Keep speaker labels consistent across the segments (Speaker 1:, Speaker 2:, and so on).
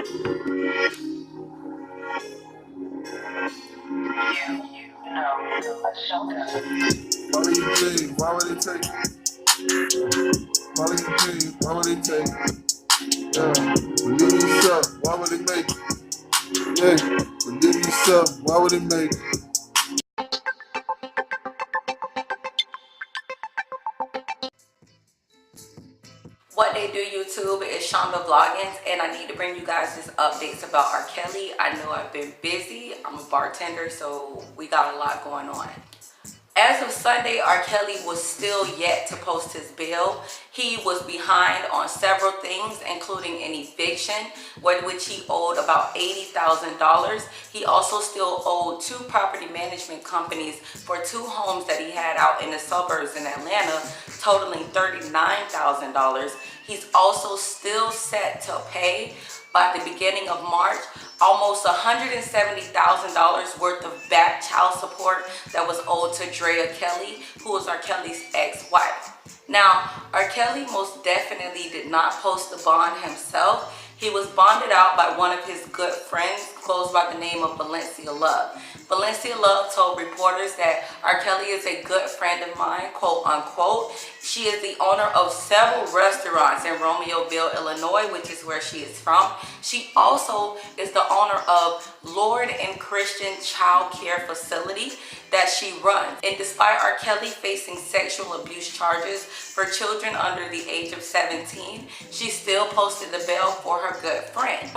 Speaker 1: Follow your dreams, why would it take? Follow your dreams, why would it take? Yeah, believe in yourself, why would it make? Yeah, believe in yourself, why would it make?
Speaker 2: What they do YouTube is Shonda Vloggins, and I need to bring you guys this updates about R. Kelly. I know I've been busy. I'm a bartender, so we got a lot going on. As of Sunday, R. Kelly was still yet to post his bill. He was behind on several things, including an eviction, which he owed about $80,000. He also still owed 2 property management companies for 2 homes that he had out in the suburbs in Atlanta, totaling $39,000. He's also still set to pay by the beginning of March almost $170,000 worth of back child support that was owed to Drea Kelly, who was R. Kelly's ex-wife. Now, R. Kelly most definitely did not post the bond himself. He was bonded out by one of his good friends, goes by the name of Valencia Love. Valencia Love told reporters that R. Kelly is a good friend of mine, quote unquote. She is the owner of several restaurants in Romeoville, Illinois, which is where she is from. She also is the owner of Lord and Christian Child Care Facility that she runs. And despite R. Kelly facing sexual abuse charges for children under the age of 17, she still posted the bail for her good friend.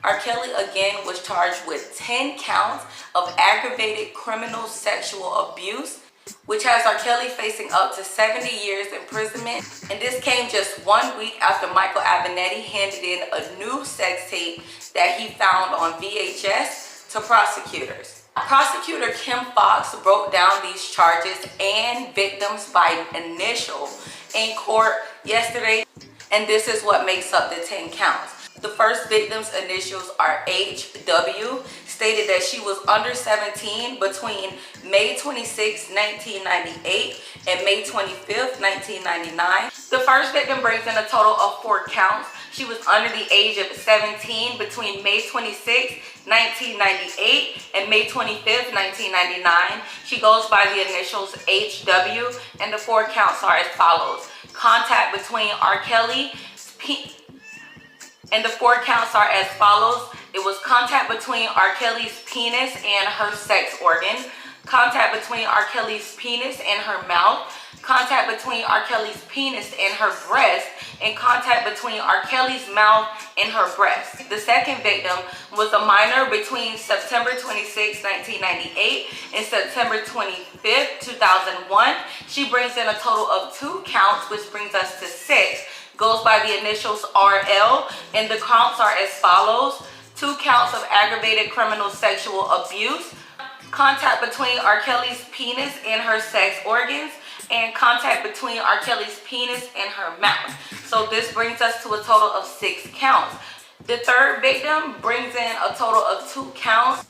Speaker 2: R. Kelly again was charged with 10 counts of aggravated criminal sexual abuse, which has R. Kelly facing up to 70 years imprisonment. And this came just 1 week after Michael Avenatti handed in a new sex tape that he found on VHS to prosecutors. Prosecutor Kim Fox broke down these charges and victims by initial in court yesterday, and this is what makes up the 10 counts. The first victim's initials are HW, stated that she was under 17 between May 26, 1998 and May 25, 1999. The first victim brings in a total of 4 counts. She was under the age of 17 between May 26, 1998 and May 25, 1999. She goes by the initials HW, and the 4 counts are as follows. Contact between R. Kelly and the 4 counts are as follows. It was contact between R. Kelly's penis and her sex organ, contact between R. Kelly's penis and her mouth, contact between R. Kelly's penis and her breast, and contact between R. Kelly's mouth and her breast. The second victim was a minor between September 26, 1998 and September 25, 2001. She brings in a total of 2 counts, which brings us to 6. Goes by the initials RL, and the counts are as follows. 2 counts of aggravated criminal sexual abuse, contact between R. Kelly's penis and her sex organs, and contact between R. Kelly's penis and her mouth. So this brings us to a total of 6 counts. The third victim brings in a total of 2 counts.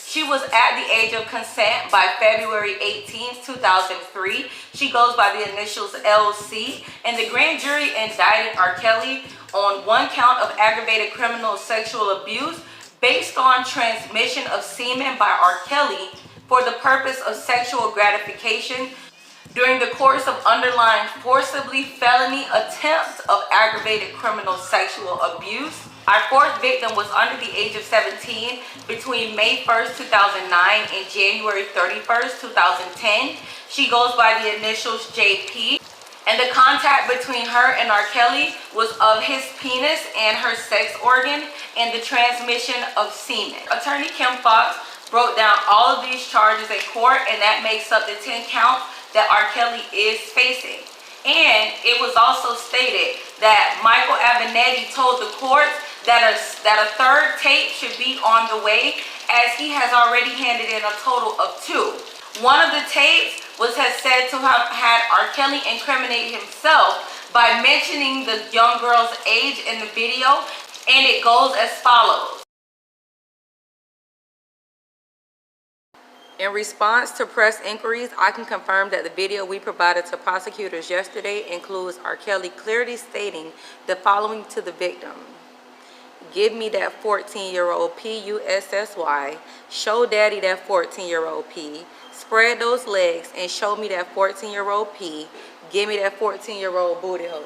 Speaker 2: She was at the age of consent by February 18, 2003. She goes by the initials LC, and the grand jury indicted R. Kelly on 1 count of aggravated criminal sexual abuse based on transmission of semen by R. Kelly for the purpose of sexual gratification during the course of underlying forcibly felony attempt of aggravated criminal sexual abuse. Our 4th victim was under the age of 17 between May 1st, 2009 and January 31st, 2010. She goes by the initials JP. And the contact between her and R. Kelly was of his penis and her sex organ and the transmission of semen. Attorney Kim Fox broke down all of these charges in court, and that makes up the 10 counts that R. Kelly is facing. And it was also stated that Michael Avenatti told the court that a 3rd tape should be on the way, as he has already handed in a total of 2. One of the tapes was said to have had R. Kelly incriminate himself by mentioning the young girl's age in the video, and it goes as follows. In response to press inquiries, I can confirm that the video we provided to prosecutors yesterday includes R. Kelly clearly stating the following to the victim. Give me that 14-year-old P-U-S-S-Y. Show daddy that 14-year-old P. Spread those legs and show me that 14-year-old P. Give me that 14-year-old booty hole.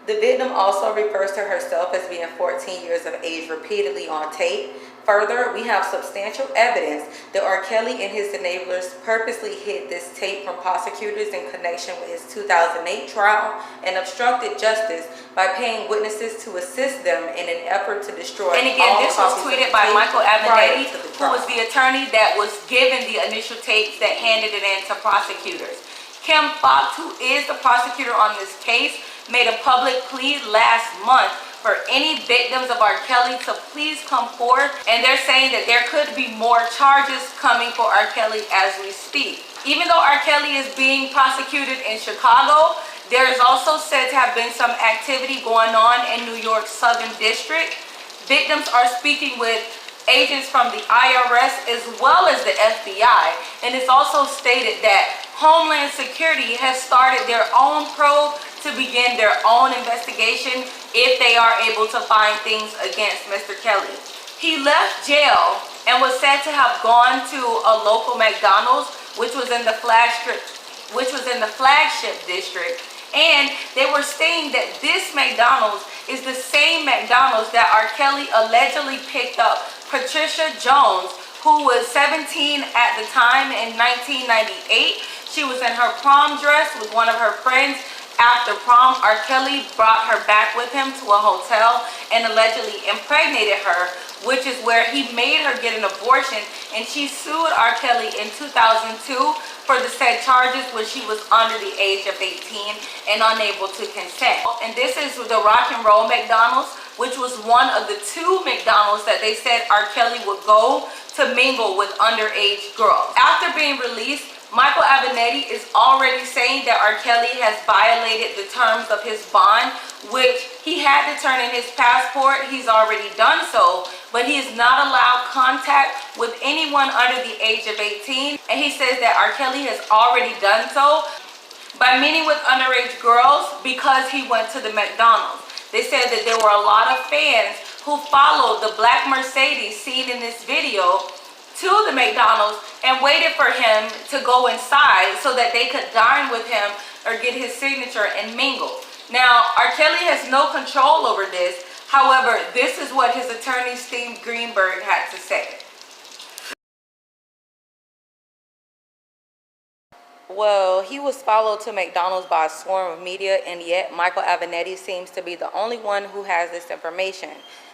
Speaker 2: The victim also refers to herself as being 14 years of age repeatedly on tape. Further, we have substantial evidence that R. Kelly and his enablers purposely hid this tape from prosecutors in connection with his 2008 trial and obstructed justice by paying witnesses to assist them in an effort to destroy. And again, this was tweeted by Michael Avenatti, who was the attorney that was given the initial tapes that handed it in to prosecutors. Kim Fox, who is the prosecutor on this case, made a public plea last month for any victims of R. Kelly to please come forth, and they're saying that there could be more charges coming for R. Kelly as we speak. Even though R. Kelly is being prosecuted in Chicago, there is also said to have been some activity going on in New York's Southern District. Victims are speaking with agents from the IRS as well as the FBI, and it's also stated that Homeland Security has started their own probe to begin their own investigation if they are able to find things against Mr. Kelly. He left jail and was said to have gone to a local McDonald's, which was in the flagship district, and they were saying that this McDonald's is the same McDonald's that R. Kelly allegedly picked up Patricia Jones, who was 17 at the time in 1998. She was in her prom dress with one of her friends. After prom, R. Kelly brought her back with him to a hotel and allegedly impregnated her, which is where he made her get an abortion, and she sued R. Kelly in 2002 for the said charges when she was under the age of 18 and unable to consent. And this is the Rock and Roll McDonald's, which was one of the two McDonald's that they said R. Kelly would go to mingle with underage girls. After being released, Michael Avenatti is already saying that R. Kelly has violated the terms of his bond, which he had to turn in his passport. He's already done so, but he is not allowed contact with anyone under the age of 18. And he says that R. Kelly has already done so by meeting with underage girls because he went to the McDonald's. They said that there were a lot of fans who followed the black Mercedes seen in this video to the McDonald's and waited for him to go inside so that they could dine with him or get his signature and mingle. Now, R. Kelly has no control over this. However, this is what his attorney, Steve Greenberg, had to say. Well, he was followed to McDonald's by a swarm of media, and yet Michael Avenatti seems to be the only one who has this information.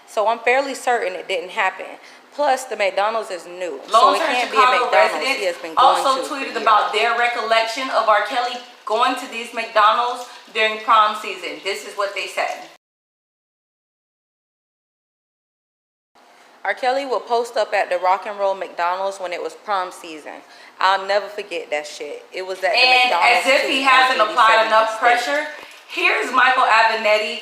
Speaker 2: So I'm fairly certain it didn't happen. Plus, the McDonald's is new, so it can't be a McDonald's he has been going to. Also tweeted about their recollection of R. Kelly going to these McDonald's during prom season. This is what they said. R. Kelly will post up at the Rock and Roll McDonald's when it was prom season. I'll never forget that shit. It was at the McDonald's. And as if he hasn't applied enough pressure, here's Michael Avenatti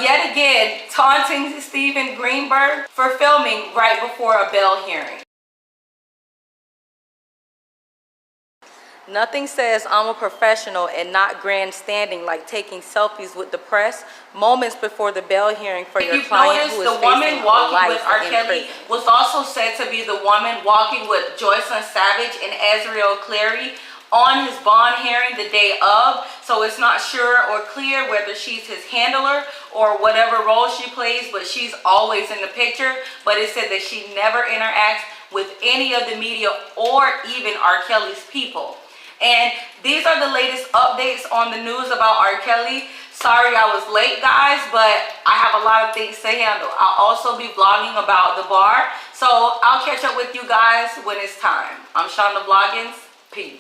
Speaker 2: yet again taunting Stephen Greenberg for filming right before a bail hearing. Nothing says I'm a professional and not grandstanding like taking selfies with the press moments before the bail hearing for your client who is facing a life in prison. The woman walking with R. Kelly was also said to be the woman walking with Joycelyn Savage and Azriel Clary on his bond hearing the day of. So it's not sure or clear whether she's his handler or whatever role she plays, but she's always in the picture. But it said that she never interacts with any of the media or even R. Kelly's people. And these are the latest updates on the news about R. Kelly. Sorry I was late, guys, but I have a lot of things to handle. I'll also be vlogging about the bar. So I'll catch up with you guys when it's time. I'm Shonda Vloggins. Peace.